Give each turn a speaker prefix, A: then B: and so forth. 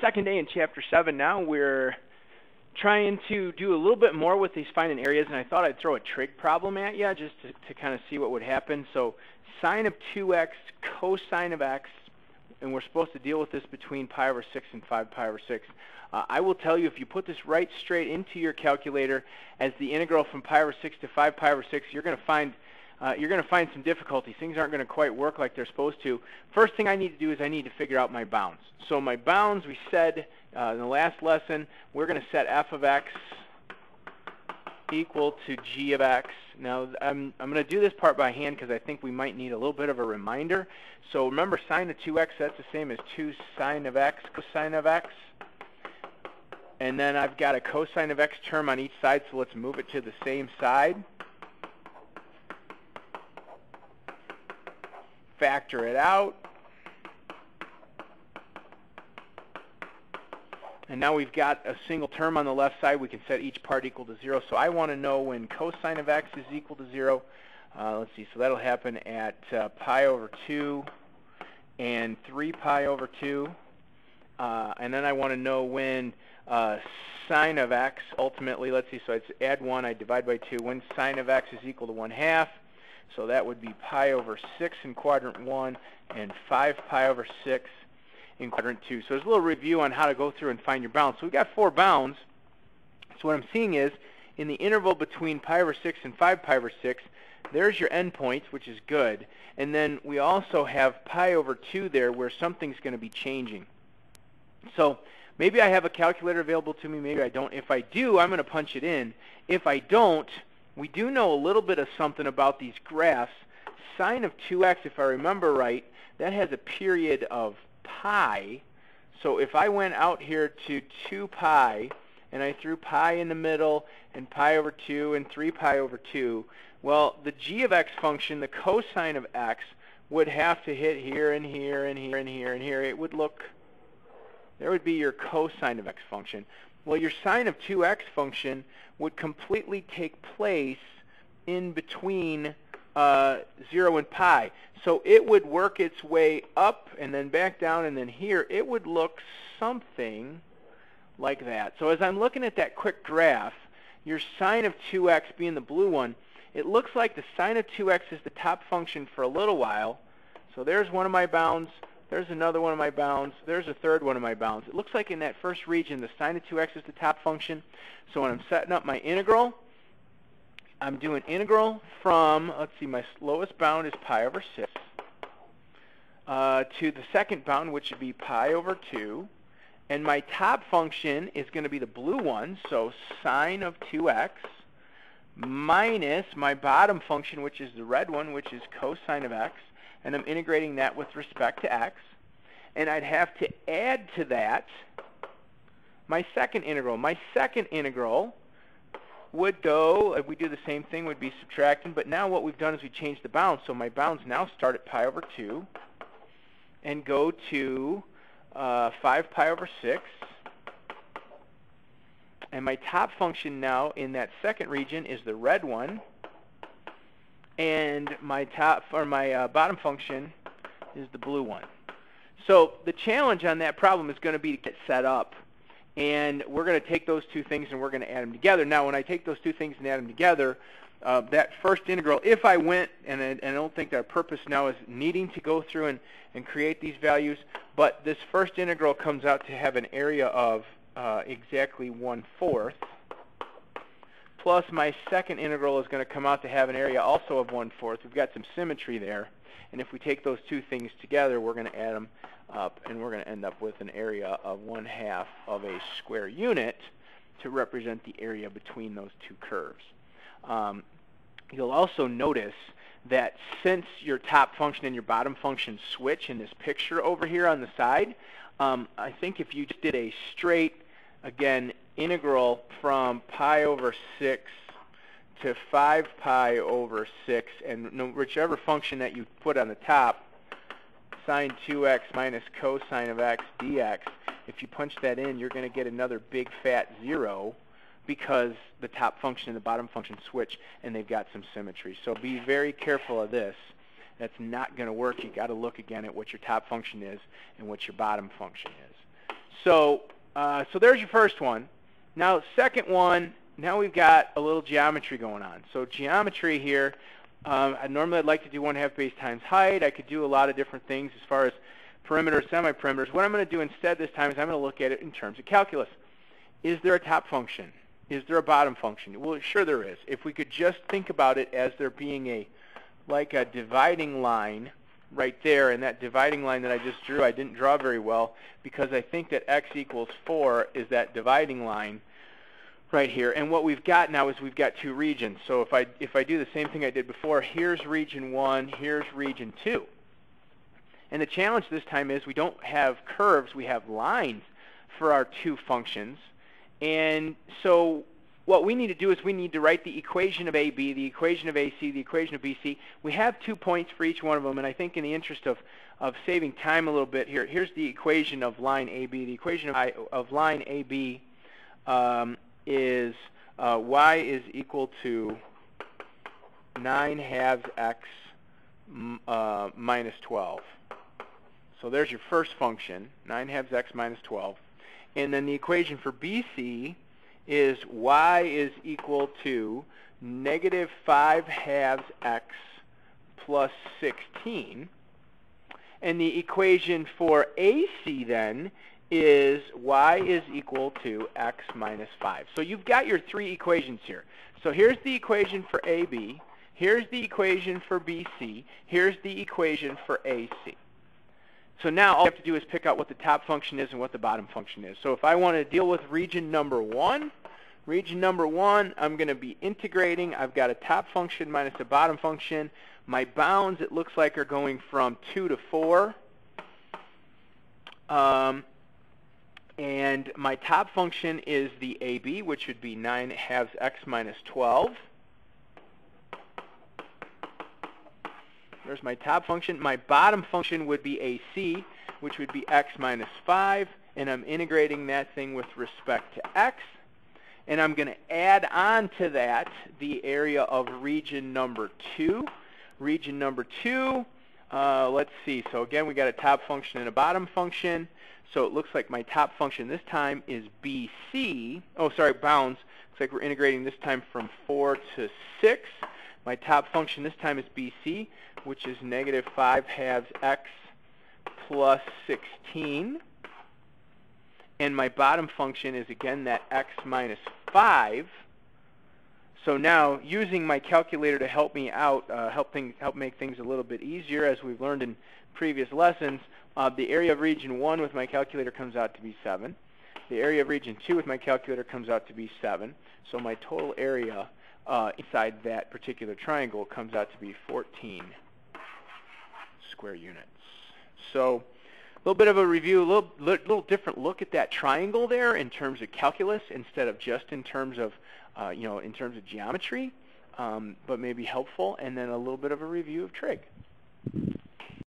A: second day in Chapter 7 now. We're trying to do a little bit more with these finding areas, and I thought I'd throw a trig problem at you just to kind of see what would happen. So sine of 2x, cosine of x, and we're supposed to deal with this between pi over 6 and 5 pi over 6. I will tell you, if you put this right straight into your calculator as the integral from pi over 6 to 5 pi over 6, you're going to find some difficulties. Things aren't going to quite work like they're supposed to. First thing I need to do is I need to figure out my bounds. So my bounds, we said in the last lesson, we're going to set f of x equal to g of x. Now I'm going to do this part by hand because I think we might need a little bit of a reminder. So remember, sine of 2x, that's the same as 2 sine of x cosine of x. And then I've got a cosine of x term on each side, so let's move it to the same side. Factor it out. And now we've got a single term on the left side. We can set each part equal to 0. So I want to know when cosine of x is equal to 0. Let's see, so that'll happen at pi over 2 and 3 pi over 2. And then I want to know when sine of x, ultimately, let's see, so it's add 1, I divide by 2, when sine of x is equal to 1/2. So that would be pi over 6 in quadrant 1 and 5 pi over 6 in quadrant 2. So there's a little review on how to go through and find your bounds. So we've got 4 bounds. So what I'm seeing is, in the interval between pi over 6 and 5 pi over 6, there's your endpoint, which is good. And then we also have pi over 2 there where something's going to be changing. So maybe I have a calculator available to me, maybe I don't. If I do, I'm going to punch it in. If I don't, we do know a little bit of something about these graphs. Sine of 2x, if I remember right, that has a period of pi. So if I went out here to 2 pi, and I threw pi in the middle, and pi over 2, and 3 pi over 2, well, the g of x function, the cosine of x, would have to hit here, and here, and here, and here, and here. It would look, there would be your cosine of x function. Well, your sine of 2x function would completely take place in between 0 and pi. So it would work its way up and then back down, and then here it would look something like that. So as I'm looking at that quick graph, your sine of 2x being the blue one, it looks like the sine of 2x is the top function for a little while. So there's one of my bounds. There's another one of my bounds. There's a third one of my bounds. It looks like in that first region, the sine of 2x is the top function. So when I'm setting up my integral, I'm doing integral from, let's see, my lowest bound is pi over 6, to the second bound, which would be pi over 2. And my top function is going to be the blue one, so sine of 2x, minus my bottom function, which is the red one, which is cosine of x. And I'm integrating that with respect to x. And I'd have to add to that my second integral. My second integral would go, if we do the same thing, would be subtracting. But now what we've done is we changed the bounds. So my bounds now start at pi over 2 and go to 5 pi over 6. And my top function now in that second region is the red one. And my bottom function is the blue one. So the challenge on that problem is going to be to get set up. And we're going to take those two things and we're going to add them together. Now, when I take those two things and add them together, that first integral, if I went, and I don't think our purpose now is needing to go through and create these values, but this first integral comes out to have an area of exactly 1/4. Plus my second integral is going to come out to have an area also of 1/4. We've got some symmetry there. And if we take those two things together, we're going to add them up, and we're going to end up with an area of 1/2 of a square unit to represent the area between those two curves. You'll also notice that since your top function and your bottom function switch in this picture over here on the side, I think if you just did a straight, again, integral from pi over 6 to 5 pi over 6, and whichever function that you put on the top, sine 2x minus cosine of x dx, if you punch that in, you're going to get another big fat 0 because the top function and the bottom function switch, and they've got some symmetry. So be very careful of this. That's not going to work. You've got to look again at what your top function is and what your bottom function is. So so there's your first one. Now second one, now we've got a little geometry going on. So geometry here, normally I'd like to do 1/2 base times height. I could do a lot of different things as far as perimeter, semi-perimeters. What I'm going to do instead this time is I'm going to look at it in terms of calculus. Is there a top function? Is there a bottom function? Well, sure there is. If we could just think about it as there being like a dividing line right there, and that dividing line that I just drew, I didn't draw very well because I think that x equals 4 is that dividing line right here. And what we've got now is we've got two regions. So if I do the same thing I did before, here's region 1, here's region 2. And the challenge this time is we don't have curves, we have lines for our two functions. And so what we need to do is we need to write the equation of AB, the equation of AC, the equation of BC. We have 2 points for each one of them, and I think in the interest of saving time a little bit here, here's the equation of line AB. The equation of line AB is y is equal to 9/2 x minus 12. So there's your first function, 9/2 x minus 12. And then the equation for BC is y is equal to -5/2 x plus 16. And the equation for AC then is y is equal to x minus 5. So you've got your 3 equations here. So here's the equation for AB, here's the equation for BC, here's the equation for AC. So now all you have to do is pick out what the top function is and what the bottom function is. So if I want to deal with region number 1, I'm going to be integrating. I've got a top function minus a bottom function. My bounds, it looks like, are going from 2 to 4. And my top function is the AB, which would be 9/2 x minus 12. There's my top function. My bottom function would be AC, which would be x minus 5. And I'm integrating that thing with respect to x. And I'm going to add on to that the area of region number 2. Region number 2, let's see. So again, we got a top function and a bottom function. So it looks like my top function this time is BC. Oh, sorry, bounds. Looks like we're integrating this time from 4 to 6. My top function this time is BC, which is -5/2 x plus 16. And my bottom function is, again, that x minus 5. So now, using my calculator to help me out, help make things a little bit easier, as we've learned in previous lessons, the area of region 1 with my calculator comes out to be 7. The area of region 2 with my calculator comes out to be 7. So my total area inside that particular triangle comes out to be 14 square units. So a little bit of a review, a little different look at that triangle there in terms of calculus instead of just in terms of in terms of geometry, but maybe helpful, and then a little bit of a review of trig.